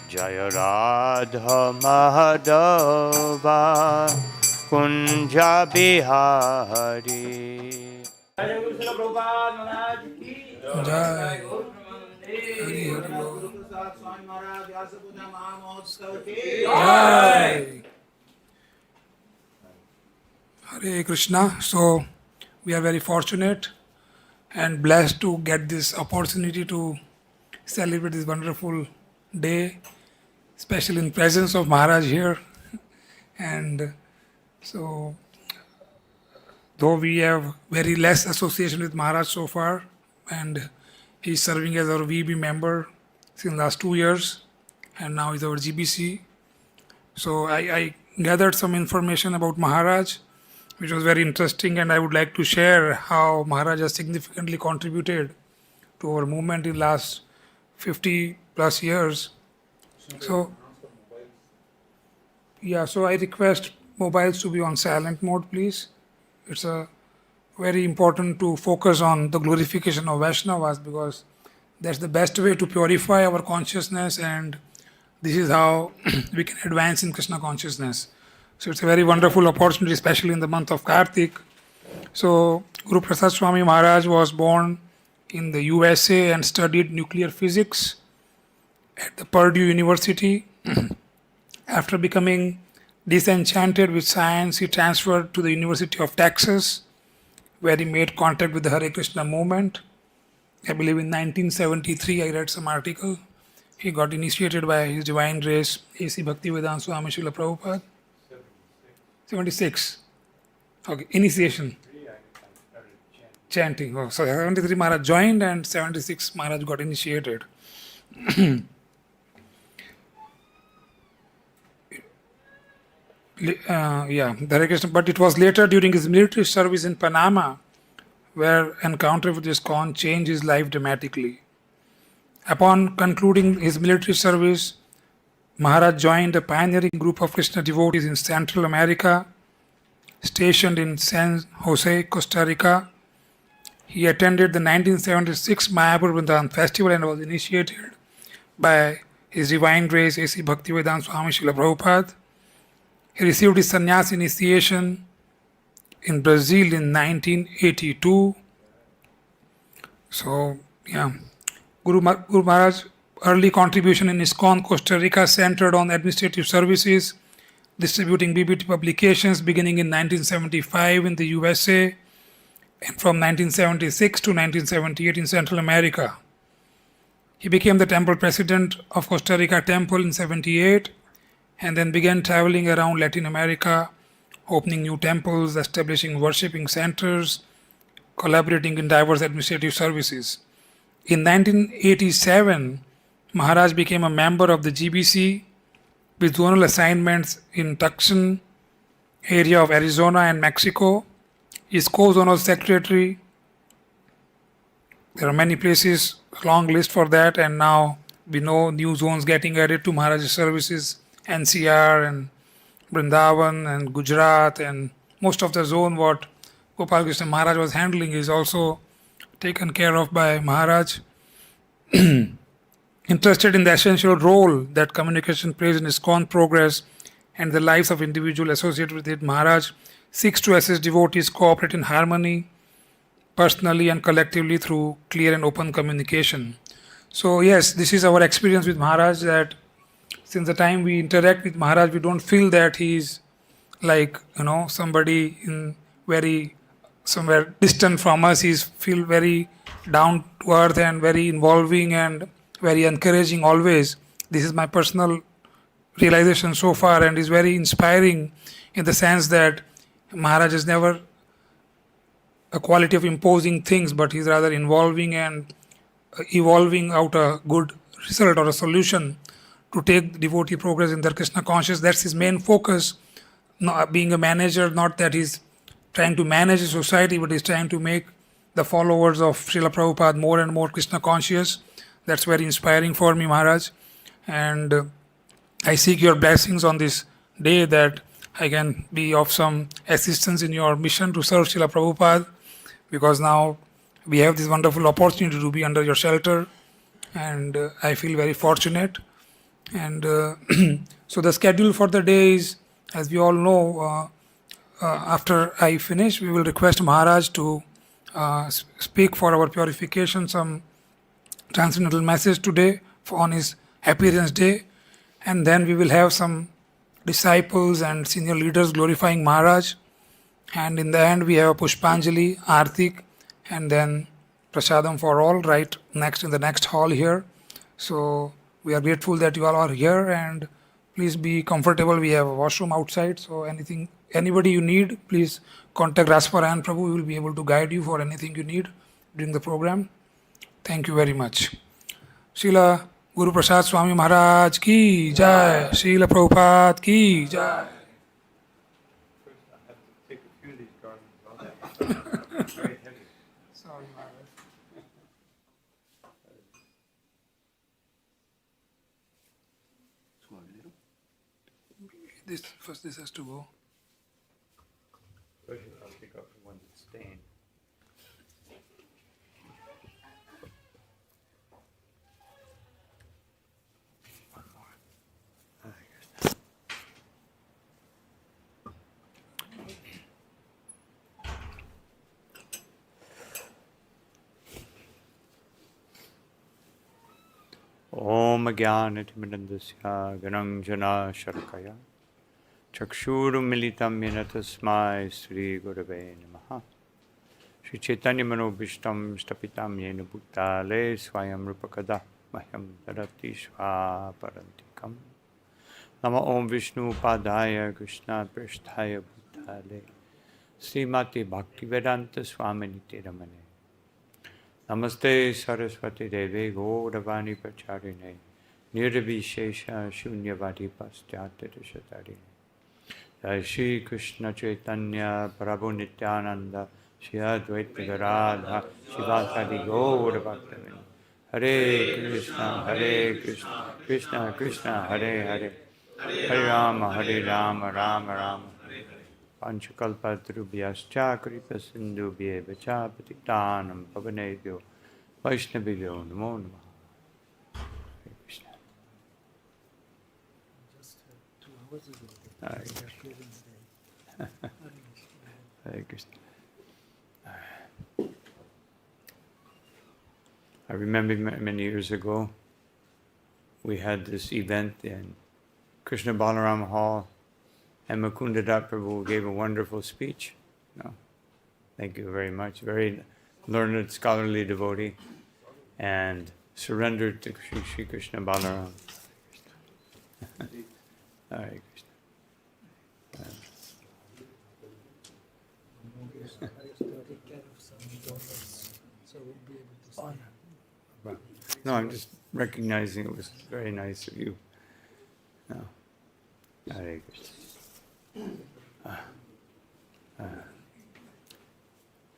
Jaya Radha Madhava Kunja Bihari. Jai Guru Srila Prabhupada Maharaj ki Jai. Guru Prasad Swami Maharaj Vyasa Puja Mahamotsav ki Jai. Hare Krishna. So we are very fortunate and blessed to get this opportunity to celebrate this wonderful day, especially in presence of Maharaj here. And so, though we have very less association with Maharaj so far, and he's serving as our VB member since last 2 years, and now he's our GBC. So I gathered some information about Maharaj, which was very interesting, and I would like to share how Maharaj has significantly contributed to our movement in last 50 plus years. So, yeah, so I request mobiles to be on silent mode, please. It's very important to focus on the glorification of Vaishnavas because that's the best way to purify our consciousness, and this is how we can advance in Krishna consciousness. So it's a very wonderful opportunity, especially in the month of Kartik. So Guru Prasad Swami Maharaj was born in the USA and studied nuclear physics at the Purdue University. After becoming disenchanted with science, he transferred to the University of Texas, where he made contact with the Hare Krishna movement. I believe in 1973, I read some article. He got initiated by His Divine Grace, A.C. Bhaktivedanta Swami Srila Prabhupada. 76. Okay, initiation. Chanting. Oh, so 73 Maharaj joined and 76 Maharaj got initiated. The Hare Krishna, but it was later during his military service in Panama where encounter with ISKCON changed his life dramatically. Upon concluding his military service, Maharaj joined a pioneering group of Krishna devotees in Central America, stationed in San Jose, Costa Rica. He attended the 1976 Mayapur Vrindavan festival and was initiated by His Divine Grace A.C. Bhaktivedanta Swami Srila Prabhupada. He received his sannyas initiation in Brazil in 1982. So, Guru Maharaj's early contribution in ISKCON Costa Rica centered on administrative services, distributing BBT publications beginning in 1975 in the USA and from 1976 to 1978 in Central America. He became the temple president of Costa Rica Temple in 78 and then began traveling around Latin America, opening new temples, establishing worshipping centers, collaborating in diverse administrative services. In 1987, Maharaj became a member of the GBC with zonal assignments in Tucson area of Arizona and Mexico. He is co-zonal secretary. There are many places, a long list for that, and now we know new zones getting added to Maharaj's services, NCR and Vrindavan and Gujarat, and most of the zone what Gopal Krishna Maharaj was handling is also taken care of by Maharaj. Interested in the essential role that communication plays in ISKCON progress and the lives of individuals associated with it, Maharaj seeks to assist devotees cooperate in harmony, personally and collectively through clear and open communication. So yes, this is our experience with Maharaj, that since the time we interact with Maharaj, we don't feel that he is like, somebody in very somewhere distant from us. He feel very down to earth and very involving and very encouraging always. This is my personal realization so far, and is very inspiring in the sense that Maharaj is never a quality of imposing things, but he's rather involving and evolving out a good result or a solution to take the devotee progress in their Krishna consciousness. That's his main focus. Not being a manager, not that he's trying to manage a society, but he's trying to make the followers of Srila Prabhupada more and more Krishna conscious. That's very inspiring for me, Maharaj. And I seek your blessings on this day that I can be of some assistance in your mission to serve Srila Prabhupada, because now we have this wonderful opportunity to be under your shelter, and I feel very fortunate. And so the schedule for the day is, as we all know, after I finish, we will request Maharaj to speak for our purification, some transcendental message today on his appearance day, and then we will have some disciples and senior leaders glorifying Maharaj, and in the end we have a Pushpanjali, Artik, and then Prasadam for all right next in the next hall here. So we are grateful that you all are here, and please be comfortable. We have a washroom outside, so anybody you need, please contact Rasparan Prabhu. We will be able to guide you for anything you need during the program. Thank you very much. Srila Guru Prasad Swami Maharaj ki jai. Srila Prabhupada ki jai. I have to take a few of these garments off. Very heavy. Sorry, Maharaj. This has to go. I'll take off the one that's stained. Om Jnanatimirandasya Gananjana Sharkaya Chakshurumilitam Yena Tasmai Sri Gurave Namaha Shri Chaitanya Manobhishtam Stapitam Yena Bhutale Swayam Rupakada Mahyam Darati Swaparantikam Nama Om Vishnu Padaya Krishna Prasthaya Bhutale Srimati Bhaktivedanta Swaminiti Ramane Namaste Saraswati Devi Gauravani Pacharine Nirvishesha Shunyavadi Paschatya Shatari Jai Shri Krishna Chaitanya Prabhu Nityananda Shri Advaita Gadadhar Shivasadi Gauravaktavinda Hare Krishna Krishna Krishna Hare Hare Hare Rama Rama Rama Panchakalpatarubhyascha Kripa Sindhubhye Vacha Patitanam Pavanebhyo Vaishnavibhyo Namo Namaha. Hare Krishna. Hare Krishna. Hare Krishna. I remember many years ago, we had this event in Krishna Balaram Hall, and Mukunda Dat Prabhu gave a wonderful speech. No, thank you very much. Very learned, scholarly devotee, and surrendered to Shri Krishna Balaram. Hare Krishna. No, I'm just recognizing it was very nice of you. No. Hare Krishna.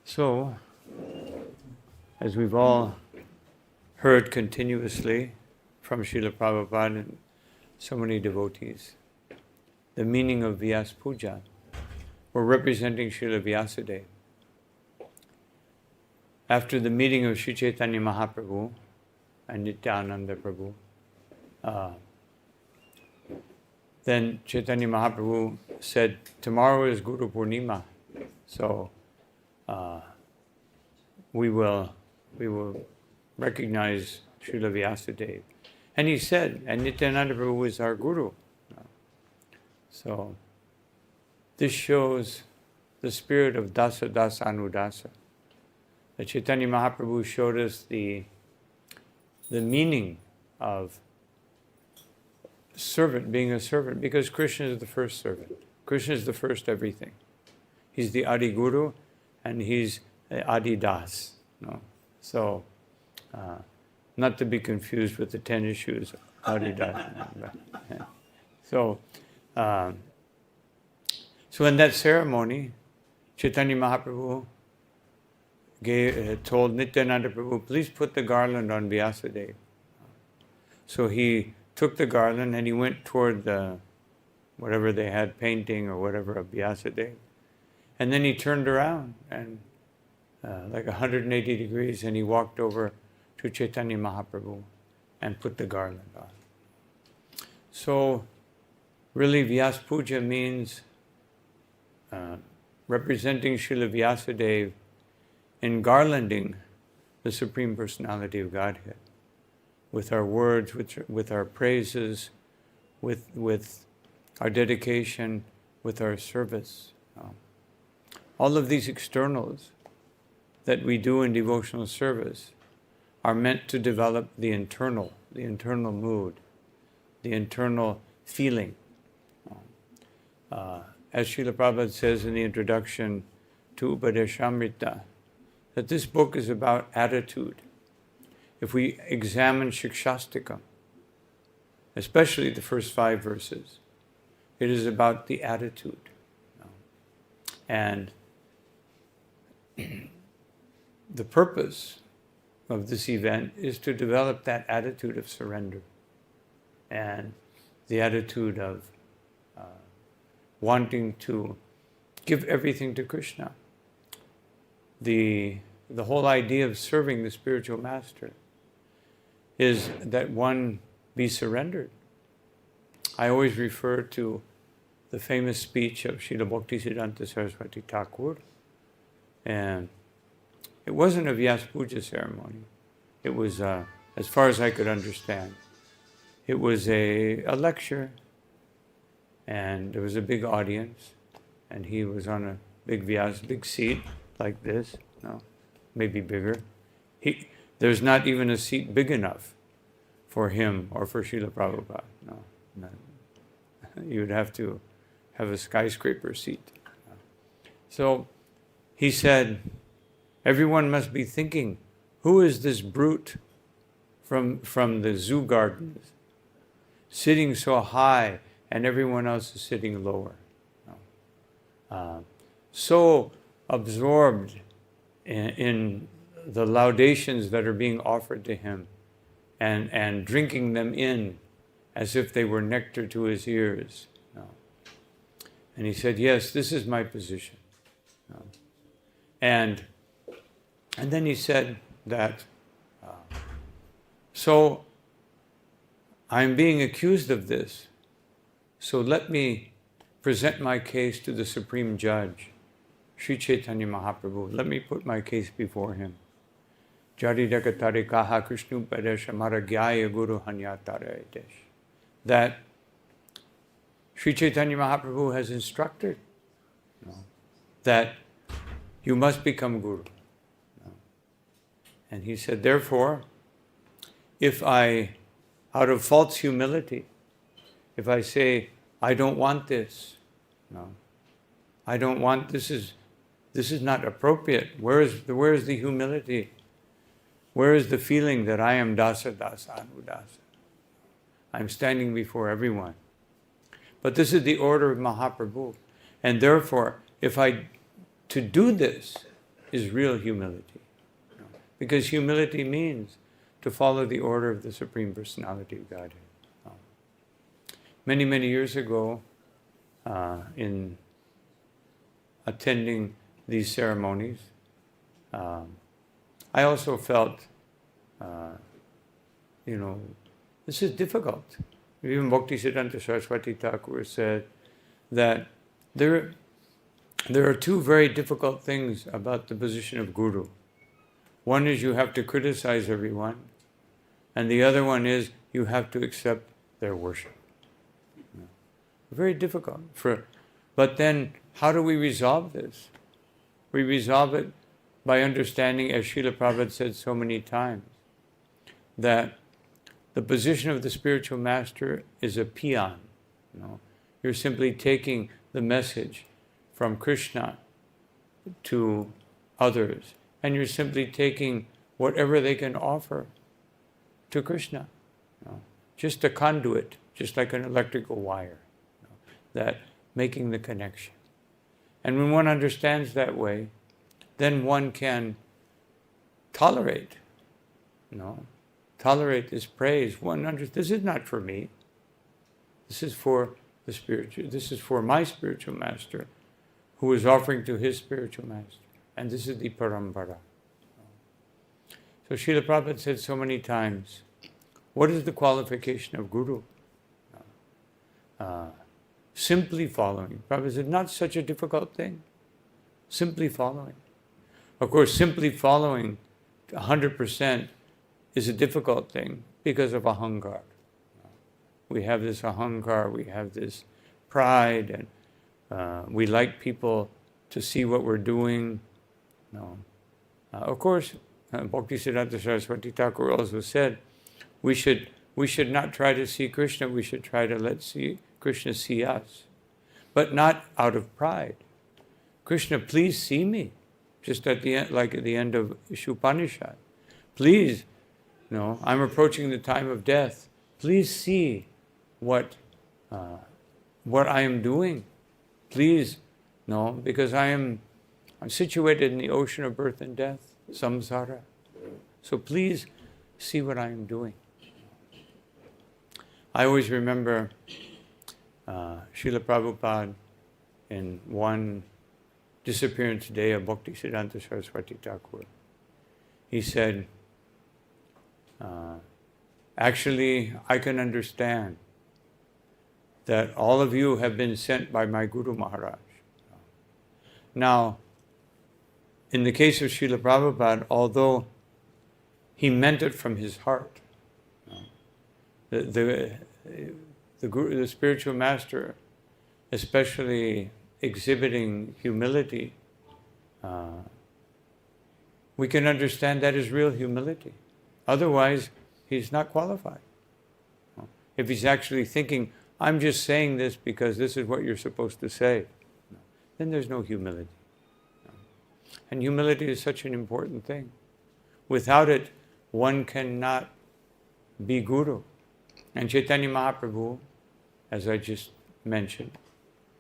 So, as we've all heard continuously from Srila Prabhupada and so many devotees, the meaning of Vyasa Puja, we're representing Srila Vyasadeva. After the meeting of Sri Chaitanya Mahaprabhu and Nityananda Prabhu, then Chaitanya Mahaprabhu said, tomorrow is Guru Purnima, so we will recognize Srila Vyasadeva. And he said, and Nityananda Prabhu is our Guru. So this shows the spirit of Dasa Dasa Anudasa. The Chaitanya Mahaprabhu showed us the meaning of servant, being a servant, because Krishna is the first servant. Krishna is the first everything. He's the Adi Guru and he's Adi Das. No? So, not to be confused with the 10 issues of Adi Das. So in that ceremony, Chaitanya Mahaprabhu told Nityananda Prabhu, please put the garland on Vyasadeva. So he took the garland and he went toward the, whatever they had, painting or whatever of Vyasadeva. And then he turned around and like 180 degrees and he walked over to Chaitanya Mahaprabhu and put the garland on. So really Vyasa Puja means representing Srila Vyasadeva in garlanding the Supreme Personality of Godhead with our words, with our praises, with our dedication, with our service. All of these externals that we do in devotional service are meant to develop the internal mood, the internal feeling. As Srila Prabhupada says in the introduction to Upadeshamrita, that this book is about attitude. If we examine Shikshastikam, especially the first 5 verses, it is about the attitude. And the purpose of this event is to develop that attitude of surrender and the attitude of wanting to give everything to Krishna. The whole idea of serving the spiritual master is that one be surrendered. I always refer to the famous speech of Srila Bhaktisiddhanta Saraswati Thakur, and it wasn't a Vyasa Puja ceremony. It was, as far as I could understand, it was a lecture, and there was a big audience, and he was on a big seat like this, no, maybe bigger. There's not even a seat big enough for him or for Srila Prabhupada. No. You would have to have a skyscraper seat. So he said, everyone must be thinking, who is this brute from the zoo gardens, sitting so high and everyone else is sitting lower? So absorbed in the laudations that are being offered to him and drinking them in as if they were nectar to his ears. And he said, yes, this is my position. And then he said that, so I'm being accused of this, so let me present my case to the Supreme Judge, Sri Chaitanya Mahaprabhu. Let me put my case before him. Jaridakatari kaha Krishnu padesh amaragyaya guru hanyatare desh. That Sri Chaitanya Mahaprabhu has instructed that you must become guru. And he said, therefore, if I, out of false humility, if I say, I don't want this, I don't want, this is not appropriate. Where is the humility? Where is the feeling that I am dasa anudasa? I'm standing before everyone. But this is the order of Mahaprabhu. And therefore, to do this is real humility. Because humility means to follow the order of the Supreme Personality of Godhead. Many, many years ago, in attending these ceremonies, I also felt, this is difficult. Even Bhaktisiddhanta Saraswati Thakur said that there are 2 very difficult things about the position of Guru. One is you have to criticize everyone, and the other one is you have to accept their worship. Very difficult. But then, how do we resolve this? We resolve it by understanding, as Srila Prabhupada said so many times, that the position of the spiritual master is a peon. You're simply taking the message from Krishna to others, and you're simply taking whatever they can offer to Krishna. Just a conduit, just like an electrical wire, that making the connection. And when one understands that way, then one can tolerate this praise. This is not for me. This is for the spiritual. This is for my spiritual master, who is offering to his spiritual master. And this is the parampara. So Srila Prabhupada said so many times, what is the qualification of Guru? simply following. Prabhupada said, not such a difficult thing. Simply following. Of course, simply following 100% is a difficult thing because of ahankar. We have this ahankar, we have this pride, and we like people to see what we're doing. No. Of course, Bhaktisiddhanta Saraswati Thakur also said, we should not try to see Krishna, we should try to let Krishna see us. But not out of pride. Krishna, please see me. Just at the end, like at the end of Ishupanishad. Please, I'm approaching the time of death. Please see what I am doing. Please, because I'm situated in the ocean of birth and death, samsara. So please see what I am doing. I always remember Srila Prabhupada in one disappearance day of Bhaktisiddhanta Saraswati Thakur. He said, actually, I can understand that all of you have been sent by my Guru Maharaj. Now, in the case of Srila Prabhupada, although he meant it from his heart, the Guru, the spiritual master, especially exhibiting humility, we can understand that is real humility. Otherwise, he's not qualified. If he's actually thinking, I'm just saying this because this is what you're supposed to say, then there's no humility. And humility is such an important thing. Without it, one cannot be Guru. And Chaitanya Mahaprabhu, as I just mentioned,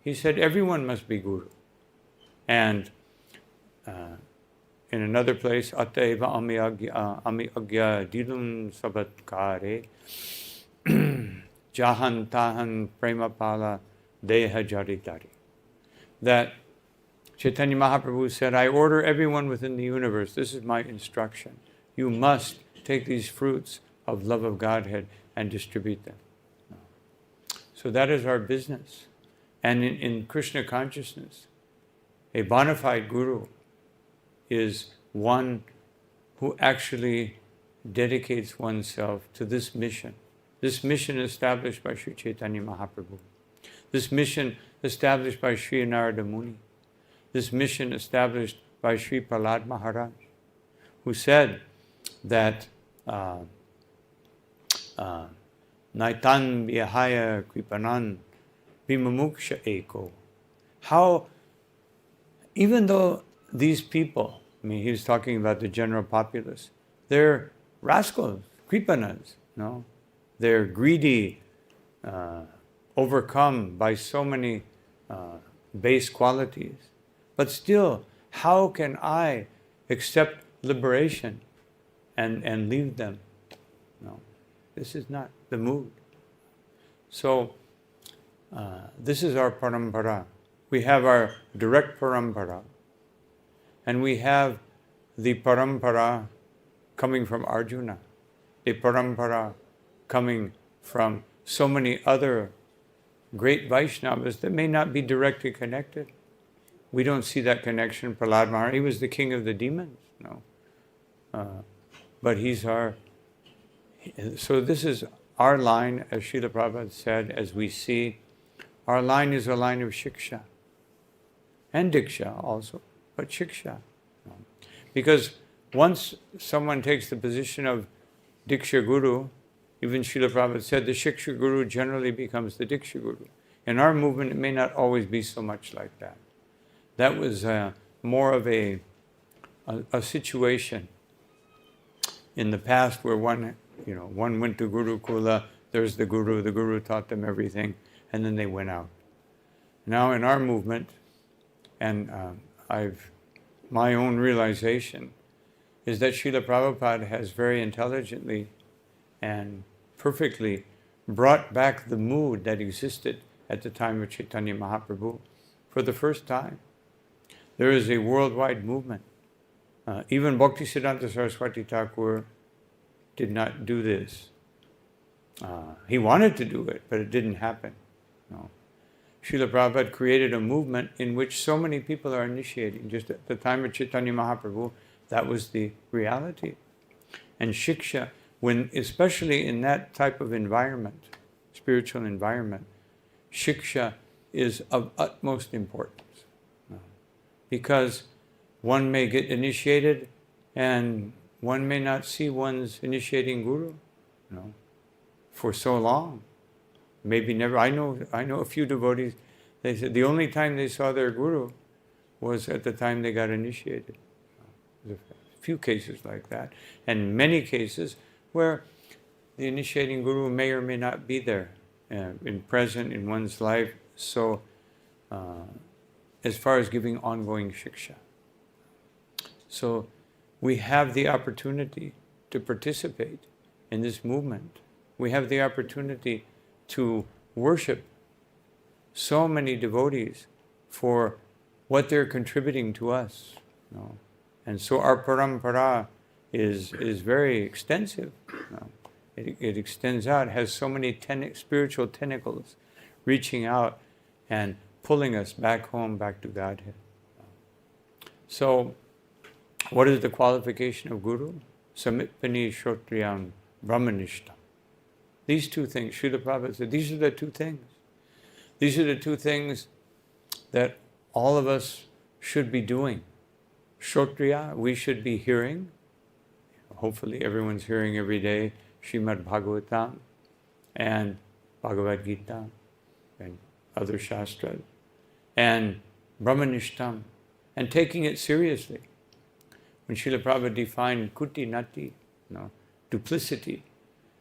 he said everyone must be Guru. And in another place, Ataiva ami agya dilum sabatkare jahan tahan premapala deha jaritari. That Chaitanya Mahaprabhu said, I order everyone within the universe, this is my instruction. You must take these fruits of love of Godhead and distribute them. So that is our business. And in Krishna consciousness, a bona fide guru is one who actually dedicates oneself to this mission established by Sri Chaitanya Mahaprabhu, this mission established by Sri Narada Muni, this mission established by Sri Prasad Maharaj, who said that Naitan Vyahaya Kripanan Vimamuksha Eko. How, even though these people, he was talking about the general populace, they're rascals, kripanas, they're greedy, overcome by so many base qualities. But still, how can I accept liberation and leave them? No, this is not the mood. So, this is our parampara. We have our direct parampara, and we have the parampara coming from Arjuna, a parampara coming from so many other great Vaishnavas that may not be directly connected. We don't see that connection. Prasad Maharaj, he was the king of the demons, but he's our... So this is our line, as Srila Prabhupada said, as we see, our line is a line of shiksha. And diksha also, but shiksha. Because once someone takes the position of diksha guru, even Srila Prabhupada said the shiksha guru generally becomes the diksha guru. In our movement, it may not always be so much like that. That was more of a situation in the past where one went to Gurukula, there's the guru taught them everything, and then they went out. Now in our movement, and my own realization is that Srila Prabhupada has very intelligently and perfectly brought back the mood that existed at the time of Chaitanya Mahaprabhu for the first time. There is a worldwide movement. Even Bhaktisiddhanta Saraswati Thakur did not do this. He wanted to do it, but it didn't happen. No. Srila Prabhupada created a movement in which so many people are initiating. Just at the time of Chaitanya Mahaprabhu, that was the reality. And Shiksha, especially in that type of environment, spiritual environment, Shiksha is of utmost importance. No. Because one may get initiated and one may not see one's initiating guru, for so long. Maybe never. I know a few devotees, they said the only time they saw their guru was at the time they got initiated. There's a few cases like that. And many cases where the initiating guru may or may not be there, present in one's life. So, as far as giving ongoing shiksha. So, we have the opportunity to participate in this movement. We have the opportunity to worship so many devotees for what they're contributing to us. And so our parampara is very extensive. It extends out, has so many spiritual tentacles reaching out and pulling us back home, back to Godhead. So, what is the qualification of Guru? Samipani Shrotriyam Brahmanishtam. These two things, Srila Prabhupada said, these are the two things. These are the two things that all of us should be doing. Shrotriya, we should be hearing. Hopefully everyone's hearing every day Srimad Bhagavatam and Bhagavad Gita and other Shastras. And Brahmanishtam, and taking it seriously. When Srila Prabhupada defined kuti nati, duplicity,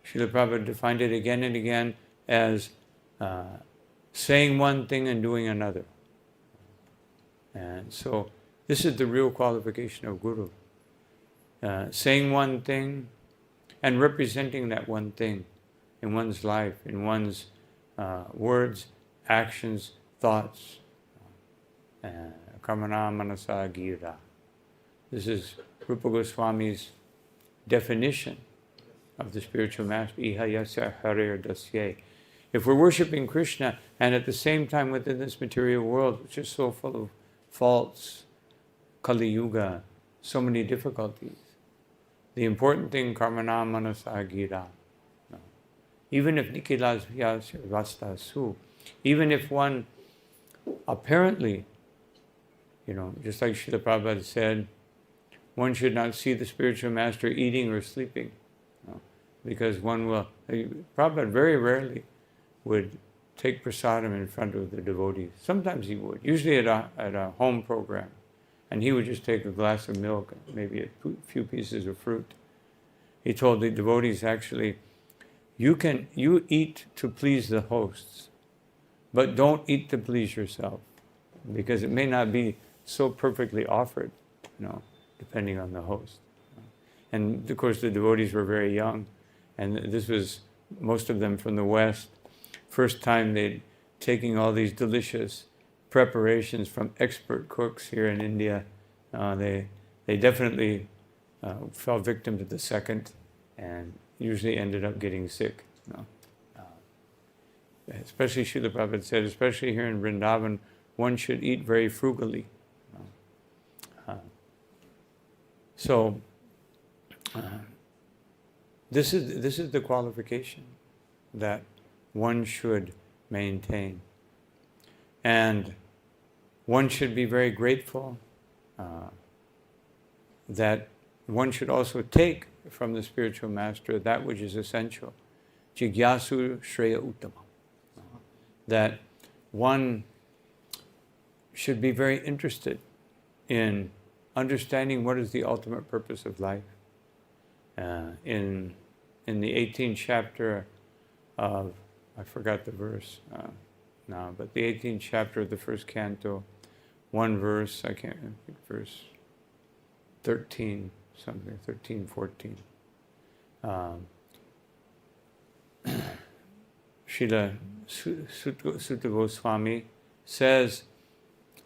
Srila Prabhupada defined it again and again as saying one thing and doing another. And so this is the real qualification of Guru. Saying one thing and representing that one thing in one's life, in one's words, actions, thoughts. Karmana manasa gira. This is Rupa Goswami's definition of the spiritual master. Iha yasya harir dasye. If we're worshipping Krishna and at the same time within this material world, which is so full of faults, Kali Yuga, so many difficulties, the important thing, karmana manasa gira. Even if nikilas vasta su, even if one apparently, just like Srila Prabhupada said, one should not see the spiritual master eating or sleeping, because one will. Prabhupada very rarely would take prasadam in front of the devotees. Sometimes he would, usually at a home program, and he would just take a glass of milk, and maybe a few pieces of fruit. He told the devotees, actually, you eat to please the hosts, but don't eat to please yourself, because it may not be so perfectly offered, depending on the host. And of course the devotees were very young, and this was most of them from the West. First time they'd taking all these delicious preparations from expert cooks here in India. They definitely fell victim to the second, and usually ended up getting sick. Especially Srila Prabhupada said, especially here in Vrindavan, one should eat very frugally. So this is the qualification that one should maintain, and one should be very grateful that one should also take from the spiritual master that which is essential. Jigyasu Shreya Uttama. That one should be very interested in understanding what is the ultimate purpose of life. In the 18th chapter of, I forgot the verse now, but the 18th chapter of the first canto, one verse, I can't remember, verse 13, something, 13, 14. Srila Sutta Goswami says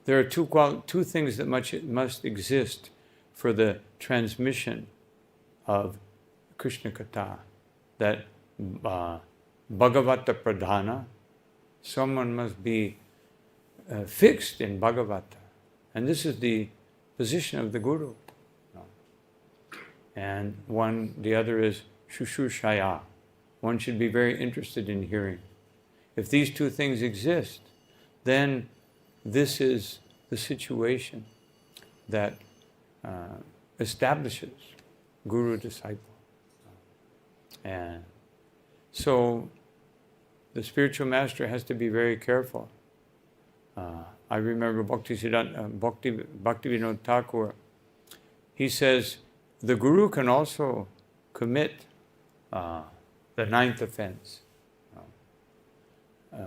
there are two things that must exist for the transmission of Krishna Katha, that Bhagavata Pradhana someone must be fixed in Bhagavata. And this is the position of the Guru. And the other is Shushushaya. One should be very interested in hearing. If these two things exist, then this is the situation that establishes Guru-disciple. And so the spiritual master has to be very careful. I remember Bhaktivinoda Thakur, he says, the Guru can also commit the ninth offense,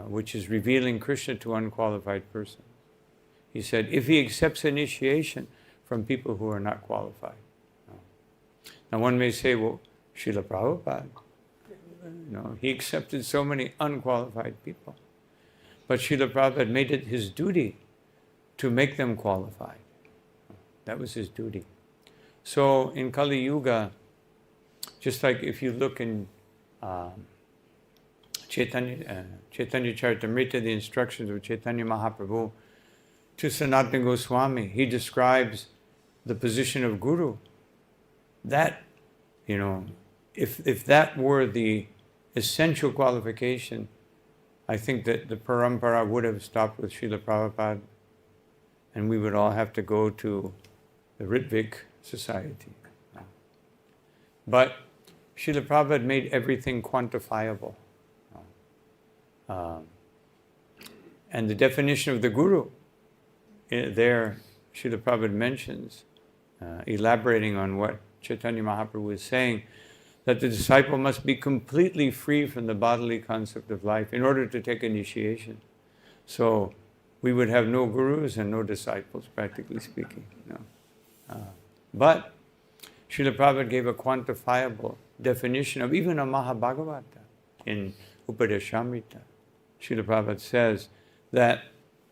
which is revealing Krishna to unqualified persons. He said, if he accepts initiation from people who are not qualified. Now one may say, well, Srila Prabhupada, he accepted so many unqualified people. But Srila Prabhupada made it his duty to make them qualified. That was his duty. So in Kali Yuga, just like if you look in Chaitanya Charitamrita, the instructions of Chaitanya Mahaprabhu, to Sanatana Goswami, he describes the position of Guru. That, if that were the essential qualification, I think that the parampara would have stopped with Srila Prabhupada, and we would all have to go to the Ritvik society. But Srila Prabhupada made everything quantifiable. And the definition of the Guru, there Srila Prabhupada mentions, elaborating on what Chaitanya Mahaprabhu is saying, that the disciple must be completely free from the bodily concept of life in order to take initiation. So we would have no gurus and no disciples, practically speaking. But Srila Prabhupada gave a quantifiable definition of even a Mahabhagavata in Upadeshamrita. Srila Prabhupada says that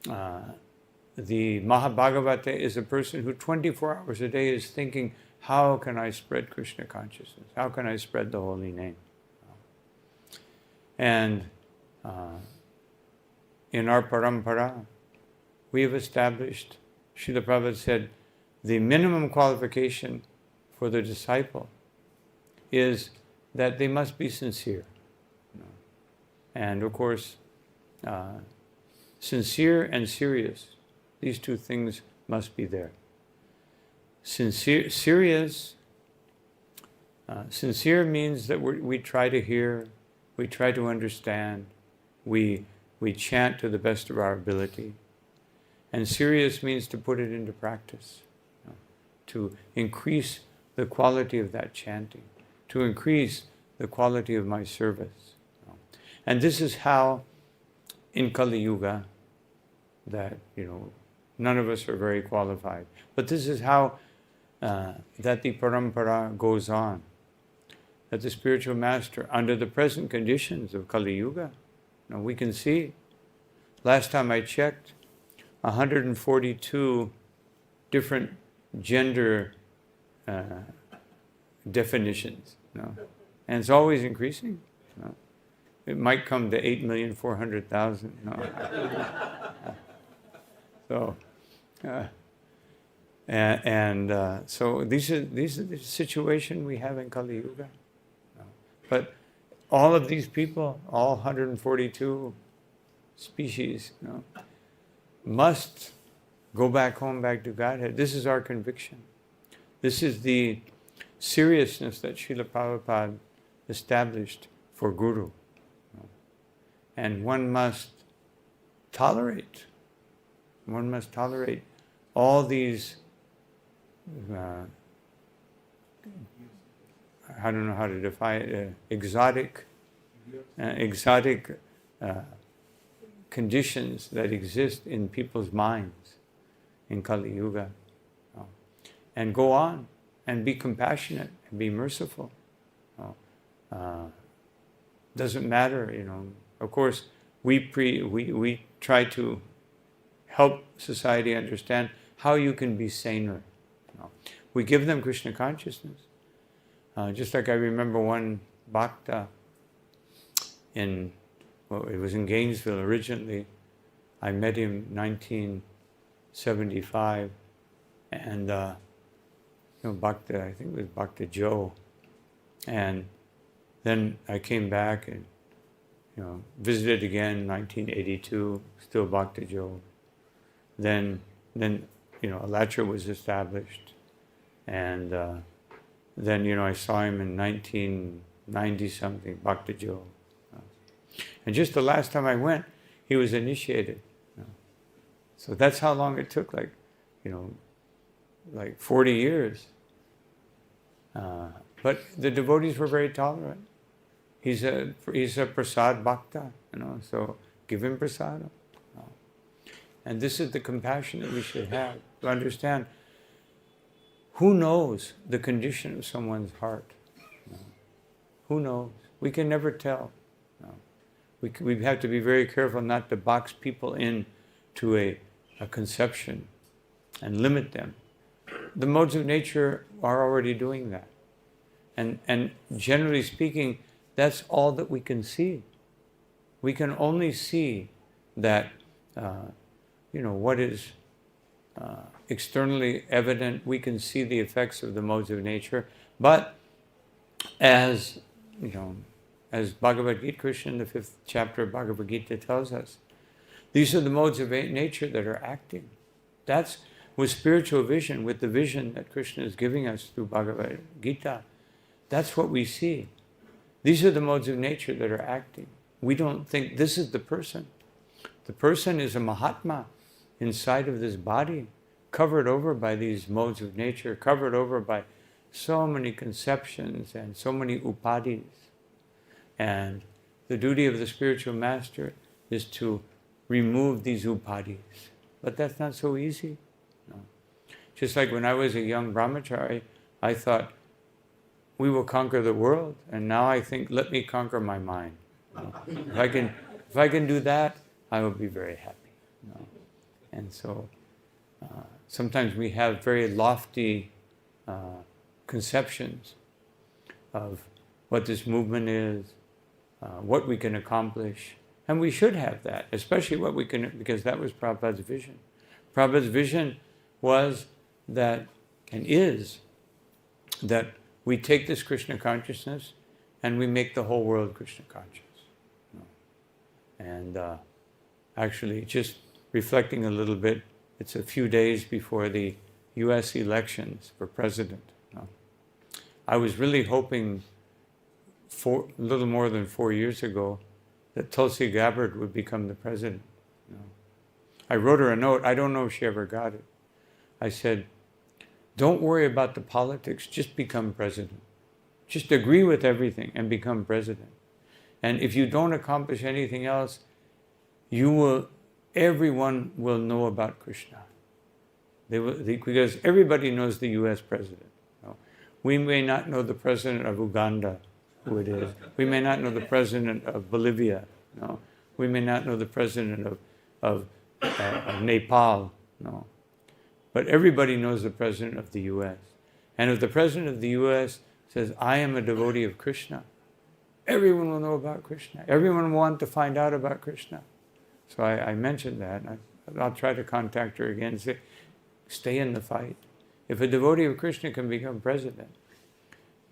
the Mahabhagavata is a person who 24 hours a day is thinking, how can I spread Krishna consciousness? How can I spread the holy name? And in our parampara, we have established, Srila Prabhupada said, the minimum qualification for the disciple is that they must be sincere. And of course, sincere and serious, these two things must be there. Sincere means that we try to hear, we try to understand, we chant to the best of our ability. And serious means to put it into practice, to increase the quality of that chanting, to increase the quality of my service. And this is how, in Kali Yuga, that, none of us are very qualified, but this is how that the parampara goes on, that the spiritual master, under the present conditions of Kali Yuga, we can see, last time I checked, 142 different gender definitions, and it's always increasing. It might come to 8,400,000. So. So these are the situation we have in Kali Yuga. But all of these people, all 142 species, must go back home, back to Godhead. This is our conviction. This is the seriousness that Srila Prabhupada established for Guru. And one must tolerate all these, I don't know how to define it, exotic conditions that exist in people's minds in Kali Yuga. And go on and be compassionate and be merciful. Doesn't matter, Of course, we try to help society understand how you can be saner. We give them Krishna consciousness. Just like I remember one bhakta in well, it was in Gainesville originally. I met him 1975, and Bhakta, I think it was Bhakta Joe, and then I came back and visited again 1982, still Bhakta Joe. Then Alatra was established, and then I saw him in 1990 something, Bhakta Joe. And just the last time I went, he was initiated. So that's how long it took, like 40 years. But the devotees were very tolerant. He's a prasad bhakta, so give him prasad. And this is the compassion that we should have, to understand who knows the condition of someone's heart. Who knows? We can never tell. We have to be very careful not to box people in to a conception and limit them. The modes of nature are already doing that. And generally speaking, that's all that we can see. We can only see that, what is externally evident. We can see the effects of the modes of nature. But as Bhagavad Gita, Krishna in the 5th chapter of Bhagavad Gita tells us, these are the modes of nature that are acting. That's with spiritual vision, with the vision that Krishna is giving us through Bhagavad Gita. That's what we see. These are the modes of nature that are acting. We don't think this is the person. The person is a Mahatma inside of this body, covered over by these modes of nature, covered over by so many conceptions and so many upadis. And the duty of the spiritual master is to remove these upadis. But that's not so easy. No. Just like when I was a young brahmachari, I thought, we will conquer the world. And now I think, let me conquer my mind. No. If I can do that, I will be very happy. No. And so sometimes we have very lofty conceptions of what this movement is, what we can accomplish. And we should have that, especially what we can, because that was Prabhupada's vision. Prabhupada's vision was that, and is, that we take this Krishna consciousness and we make the whole world Krishna conscious. And actually, just reflecting a little bit, it's a few days before the US elections for president. I was really hoping a little more than 4 years ago that Tulsi Gabbard would become the president. I wrote her a note. I don't know if she ever got it. I said, don't worry about the politics, just become president. Just agree with everything and become president. And if you don't accomplish anything else, everyone will know about Krishna. Because everybody knows the US president. We may not know the president of Uganda, who it is. We may not know the president of Bolivia. No. We may not know the president of Nepal. No. But everybody knows the president of the US. And if the president of the US says, I am a devotee of Krishna, everyone will know about Krishna. Everyone will want to find out about Krishna. So I mentioned that. I'll try to contact her again and say, stay in the fight. If a devotee of Krishna can become president,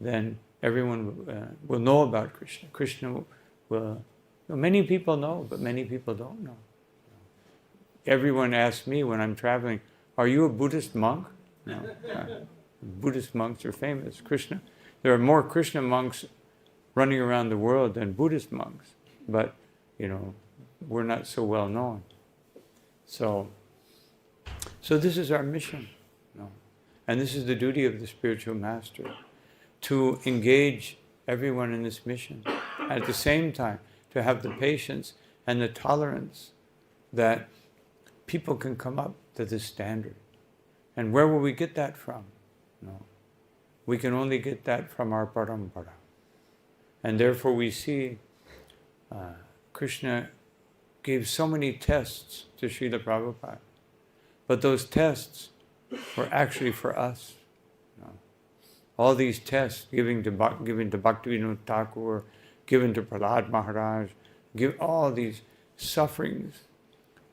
then everyone will know about Krishna. Krishna will, many people know, but many people don't know. Everyone asks me when I'm traveling, are you a Buddhist monk? No. Buddhist monks are famous. Krishna. There are more Krishna monks running around the world than Buddhist monks, but we're not so well known. So this is our mission. And this is the duty of the spiritual master, to engage everyone in this mission. At the same time, to have the patience and the tolerance that people can come up to this standard. And where will we get that from? No. We can only get that from our parampara. And therefore we see Krishna gave so many tests to Srila Prabhupada. But those tests were actually for us. All these tests given to Bhaktivinoda Thakur, given to Prasad Maharaj, give all these sufferings.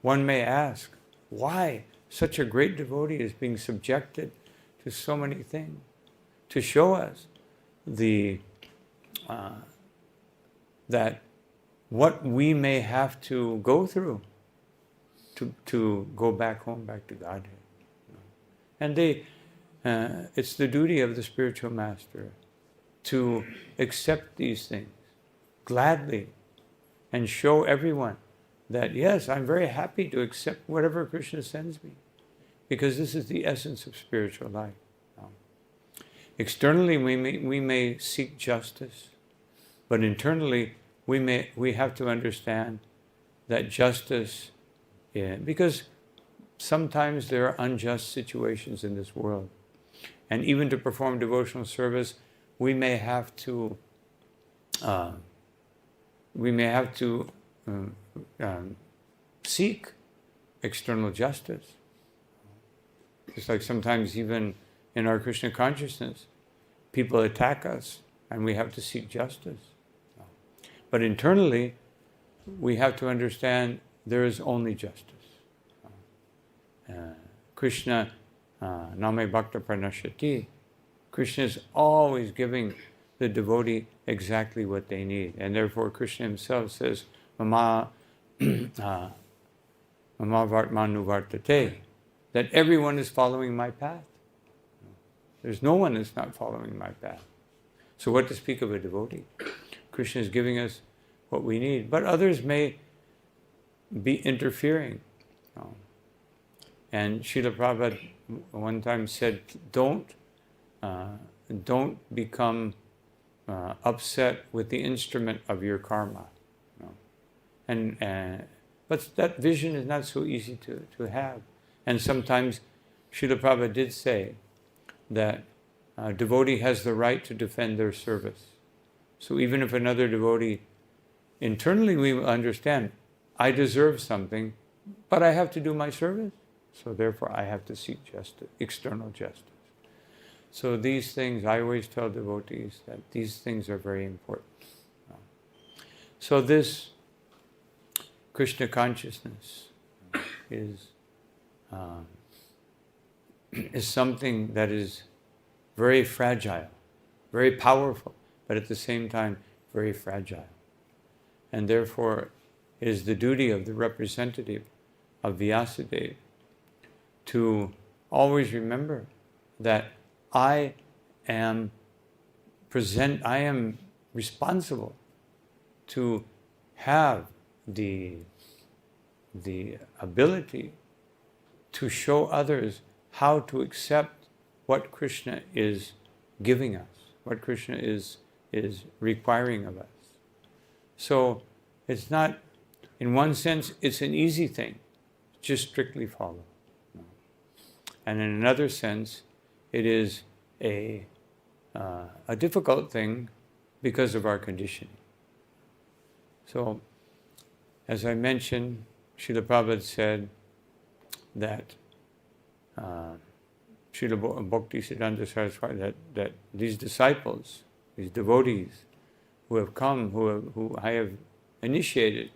One may ask, why such a great devotee is being subjected to so many things? To show us that what we may have to go through to go back home, back to Godhead. And it's the duty of the spiritual master to accept these things gladly and show everyone that, yes, I'm very happy to accept whatever Krishna sends me, because this is the essence of spiritual life. Externally, we may seek justice, but internally, we have to understand that justice, because sometimes there are unjust situations in this world, and even to perform devotional service, we may have to seek external justice. It's like sometimes even in our Krishna consciousness, people attack us and we have to seek justice. But internally, we have to understand there is only justice. Krishna, Name Bhakta Pranashati, Krishna is always giving the devotee exactly what they need. And therefore Krishna himself says, Mama Vartmanu Vartate, that everyone is following my path. There's no one that's not following my path. So what to speak of a devotee? Krishna is giving us what we need, but others may be interfering. And Srila Prabhupada one time said, don't become upset with the instrument of your karma. But that vision is not so easy to have. And sometimes Srila Prabhupada did say that a devotee has the right to defend their service. So even if another devotee, internally we will understand, I deserve something, but I have to do my service. So therefore I have to seek justice, external justice. So these things, I always tell devotees that these things are very important. So this Krishna consciousness is something that is very fragile, very powerful, but at the same time very fragile. And therefore it is the duty of the representative of Vyasadeva to always remember that I am responsible to have the ability to show others how to accept what Krishna is giving us, what Krishna is requiring of us. So it's not, in one sense, it's an easy thing, just strictly follow. And in another sense, it is a difficult thing because of our conditioning. So, as I mentioned, Srila Prabhupada said that Srila Bhakti Siddhanta Saraswati, that these disciples, these devotees who have come, who I have initiated,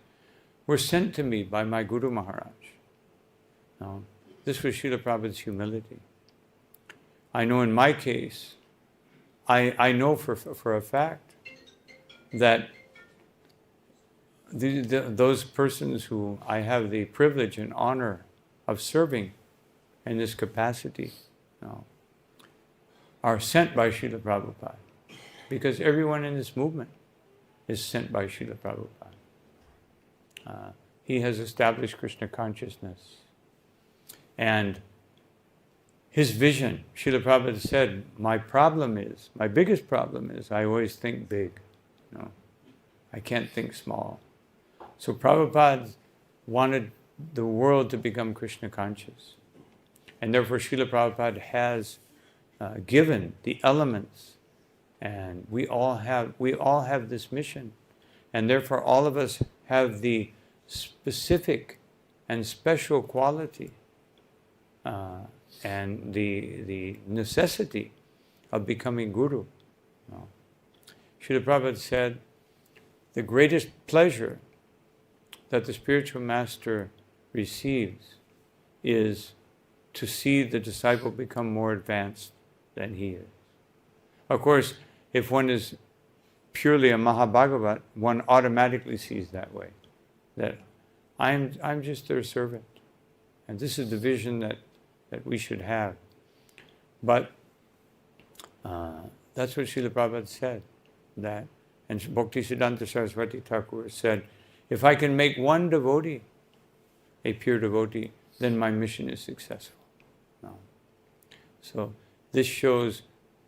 were sent to me by my Guru Maharaj. Now, this was Srila Prabhupada's humility. I know in my case, I know for a fact that those persons who I have the privilege and honor of serving in this capacity are sent by Srila Prabhupada, because everyone in this movement is sent by Srila Prabhupada. He has established Krishna consciousness. And his vision, Srila Prabhupada said, my biggest problem is I always think big. I can't think small. So Prabhupada wanted the world to become Krishna conscious. And therefore Srila Prabhupada has given the elements, and we all have this mission. And therefore all of us have the specific and special quality and the necessity of becoming Guru. Srila Prabhupada said, the greatest pleasure that the spiritual master receives is to see the disciple become more advanced than he is. Of course, if one is purely a Mahabhagavat, one automatically sees that way, that I'm just their servant. And this is the vision that we should have. But that's what Srila Prabhupada said. That, and Bhaktisiddhanta Saraswati Thakur said, if I can make one devotee a pure devotee, then my mission is successful. No. So this shows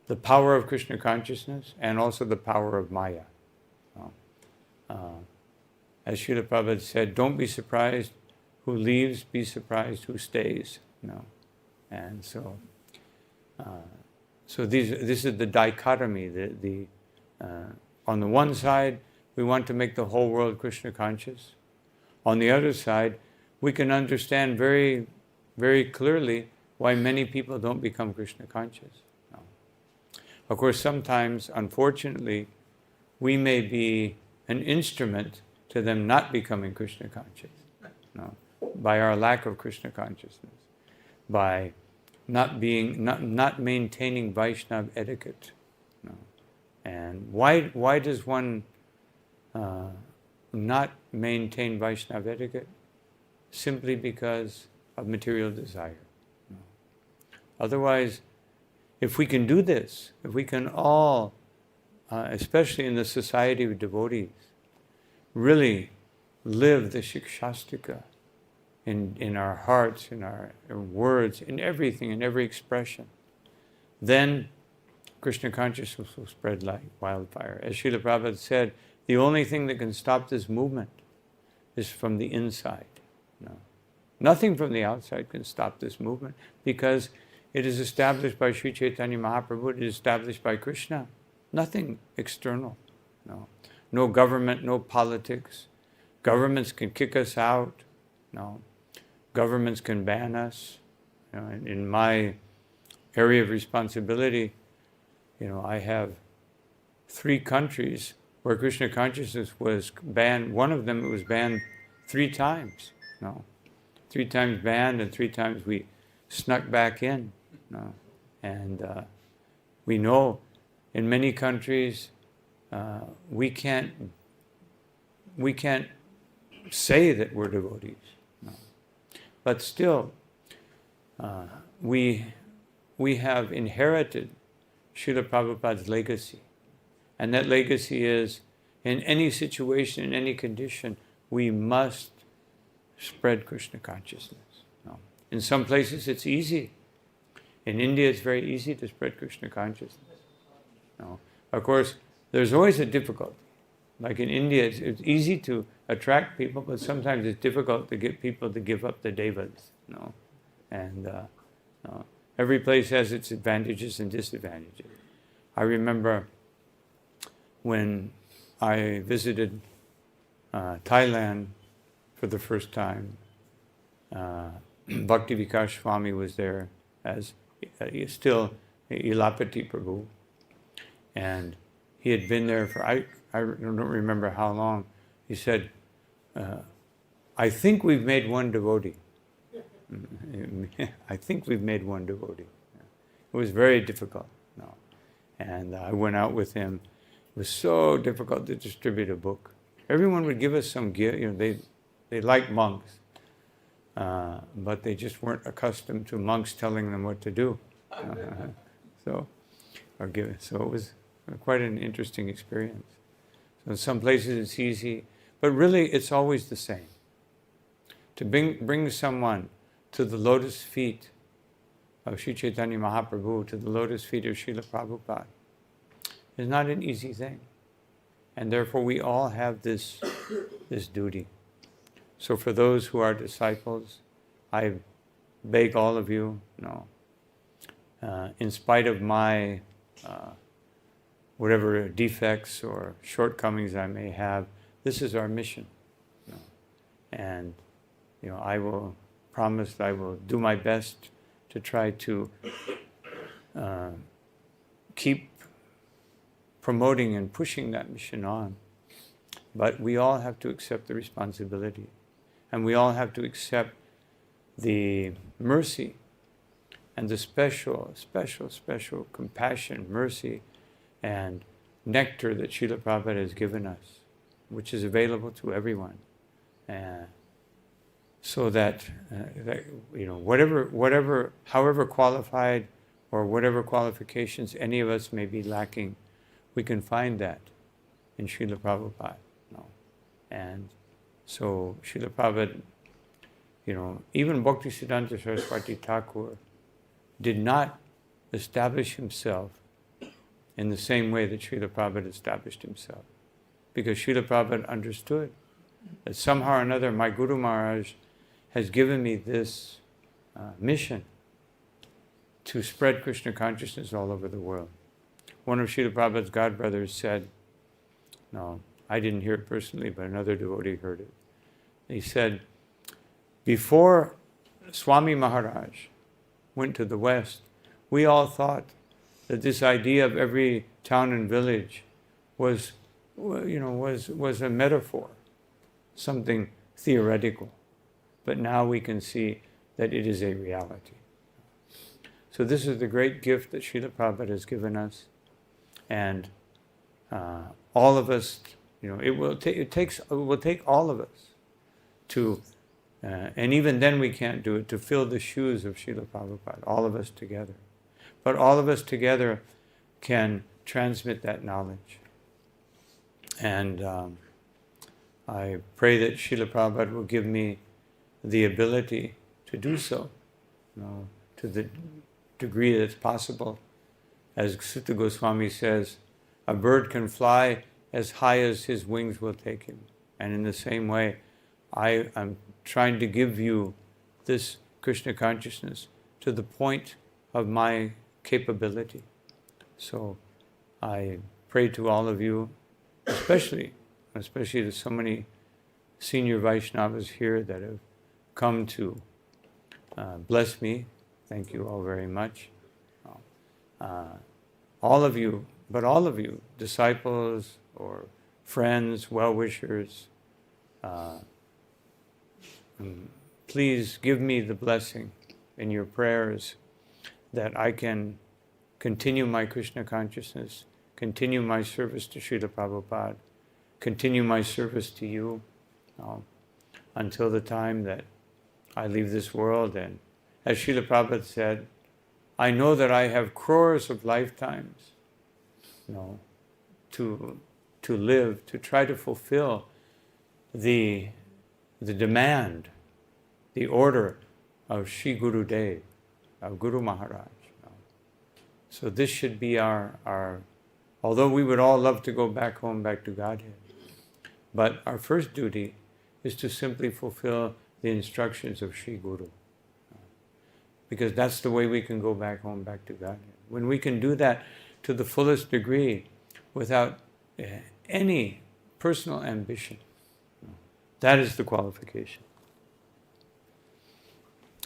the power of Krishna consciousness and also the power of Maya. No. As Srila Prabhupada said, don't be surprised who leaves, be surprised who stays. No. And so this is the dichotomy. On the one side, we want to make the whole world Krishna conscious. On the other side, we can understand very, very clearly why many people don't become Krishna conscious. No. Of course, sometimes, unfortunately, we may be an instrument to them not becoming Krishna conscious. No. By our lack of Krishna consciousness, by not maintaining Vaishnava etiquette. No. And why does one not maintain Vaishnava etiquette? Simply because of material desire. No. Otherwise, if we can do this, if we can all, especially in the society of devotees, really live the Shikshastika in our hearts, in our words, in everything, in every expression, then Krishna consciousness will spread like wildfire. As Srila Prabhupada said, the only thing that can stop this movement is from the inside. No. Nothing from the outside can stop this movement because it is established by Sri Chaitanya Mahaprabhu, it is established by Krishna. Nothing external. No. No government, no politics. Governments can kick us out. No. Governments can ban us. You know, in my area of responsibility, I have 3 countries where Krishna consciousness was banned. One of them, it was banned 3 times. No, 3 times banned, and 3 times we snuck back in. No, and we know in many countries we can't say that we're devotees. No. But still, we have inherited Srila Prabhupada's legacy. And that legacy is, in any situation, in any condition, we must spread Krishna consciousness. No. In some places it's easy. In India it's very easy to spread Krishna consciousness. No. Of course, there's always a difficulty. Like in India, it's easy to attract people, but sometimes it's difficult to get people to give up the devas. No. And no. Every place has its advantages and disadvantages. I remember when I visited Thailand for the first time, Bhakti Vikas Swami was there as still Ilapati Prabhu, and he had been there for, I don't remember how long. He said, I think we've made one devotee. I think we've made one devotee. It was very difficult. No. And I went out with him. It was so difficult to distribute a book. Everyone would give us some gift. They liked monks, but they just weren't accustomed to monks telling them what to do. So it was quite an interesting experience. So in some places it's easy, but really it's always the same. To bring someone to the lotus feet of Sri Chaitanya Mahaprabhu, to the lotus feet of Srila Prabhupada, is not an easy thing. And therefore we all have this duty. So for those who are disciples, I beg all of you, in spite of my whatever defects or shortcomings I may have, this is our mission. And I will promise I will do my best to try to keep promoting and pushing that mission on. But we all have to accept the responsibility. And we all have to accept the mercy and the special compassion, mercy, and nectar that Srila Prabhupada has given us, which is available to everyone. So that, however qualified or whatever qualifications any of us may be lacking, we can find that in Srila Prabhupada. And so Srila Prabhupada, even Bhaktisiddhanta Saraswati Thakur did not establish himself in the same way that Srila Prabhupada established himself. Because Srila Prabhupada understood that somehow or another my Guru Maharaj has given me this mission to spread Krishna consciousness all over the world. One of Srila Prabhupada's godbrothers said, no, I didn't hear it personally, but another devotee heard it. He said, before Swami Maharaj went to the West, we all thought that this idea of every town and village was a metaphor, something theoretical. But now we can see that it is a reality. So this is the great gift that Srila Prabhupada has given us. And all of us, it will take all of us to, and even then we can't do it, to fill the shoes of Srila Prabhupada, all of us together. But all of us together can transmit that knowledge. And I pray that Srila Prabhupada will give me the ability to do so, to the degree that's possible. As Sutta Goswami says, a bird can fly as high as his wings will take him. And in the same way, I am trying to give you this Krishna consciousness to the point of my capability. So I pray to all of you, especially to so many senior Vaishnavas here that have come to bless me. Thank you all very much. All of you, disciples or friends, well-wishers, please give me the blessing in your prayers that I can continue my Krishna consciousness, continue my service to Srila Prabhupada, continue my service to you until the time that I leave this world. And as Srila Prabhupada said, I know that I have crores of lifetimes, to live, to try to fulfill the demand, the order of Sri Guru Dev, of Guru Maharaj. So this should be our, although we would all love to go back home, back to Godhead, but our first duty is to simply fulfill the instructions of Sri Guru. Because that's the way we can go back home, back to Godhead. When we can do that to the fullest degree without any personal ambition, that is the qualification.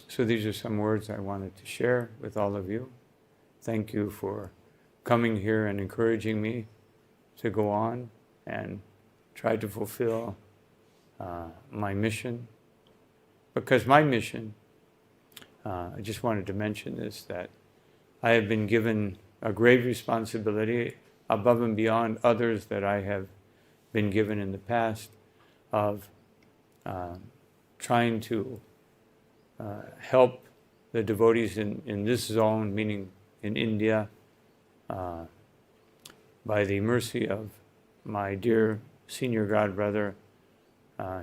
So these are some words I wanted to share with all of you. Thank you for coming here and encouraging me to go on and try to fulfill my mission. Because my mission, I just wanted to mention this, that I have been given a grave responsibility above and beyond others that I have been given in the past of trying to help the devotees in this zone, meaning in India, by the mercy of my dear senior godbrother,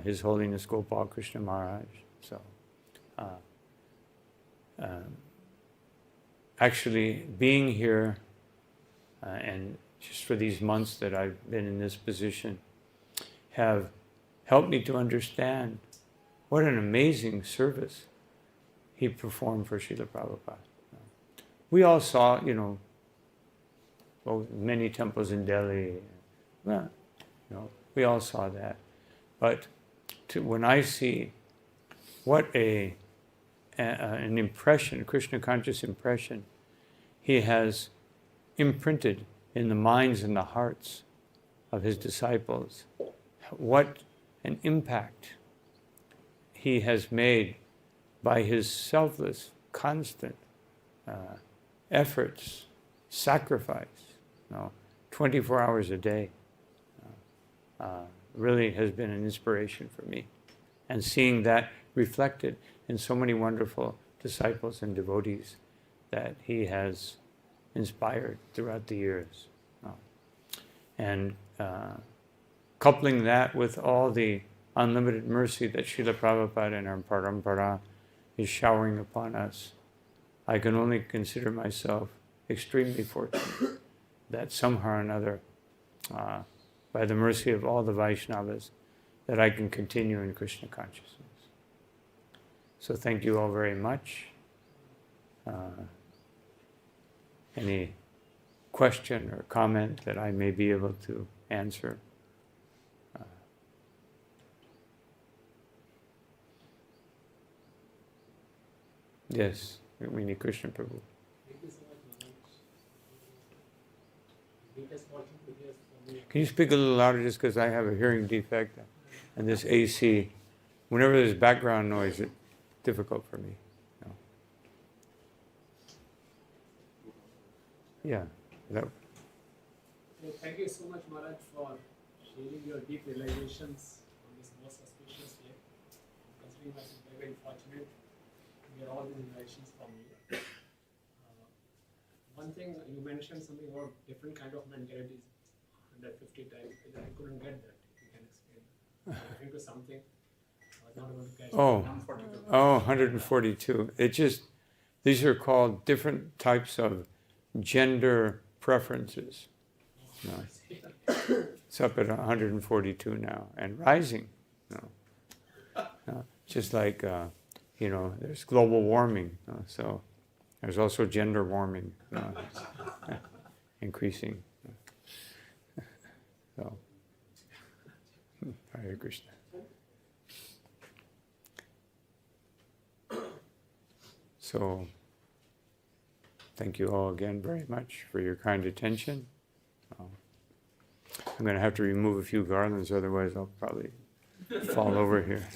His Holiness Gopal Krishna Maharaj. So, actually being here and just for these months that I've been in this position have helped me to understand what an amazing service he performed for Srila Prabhupada. We all saw, many temples in Delhi. Well, we all saw that. But when I see what an impression, a Krishna conscious impression, he has imprinted in the minds and the hearts of his disciples, what an impact he has made by his selfless, constant efforts, sacrifice, 24 hours a day, really has been an inspiration for me. And seeing that reflected in so many wonderful disciples and devotees that he has inspired throughout the years. And coupling that with all the unlimited mercy that Srila Prabhupada and our Parampara is showering upon us, I can only consider myself extremely fortunate that somehow or another, by the mercy of all the Vaishnavas, that I can continue in Krishna consciousness. So thank you all very much. Any question or comment that I may be able to answer? Yes, Rukmini Krishna Prabhu. Thank you so much, Maharaj. Greatest fortune to hear from you. Can you speak a little louder just because I have a hearing defect and this AC, whenever there's background noise, it's difficult for me. No. Yeah. That, Thank you so much, Maharaj, for sharing your deep realizations on this most auspicious day. Considering myself very, very fortunate to hear all these realizations from you. One thing you mentioned something about different kind of mentalities 150 times. I couldn't get that. If you can explain. Referring to something, I was not able to catch. Oh. 142. oh, 142. It just, these are called different types of gender preferences. No. It's up at 142 now and rising. Just like, there's global warming. So there's also gender warming increasing. So, Hare Krishna. So, thank you all again very much for your kind attention. I'm going to have to remove a few garlands, otherwise I'll probably fall over here.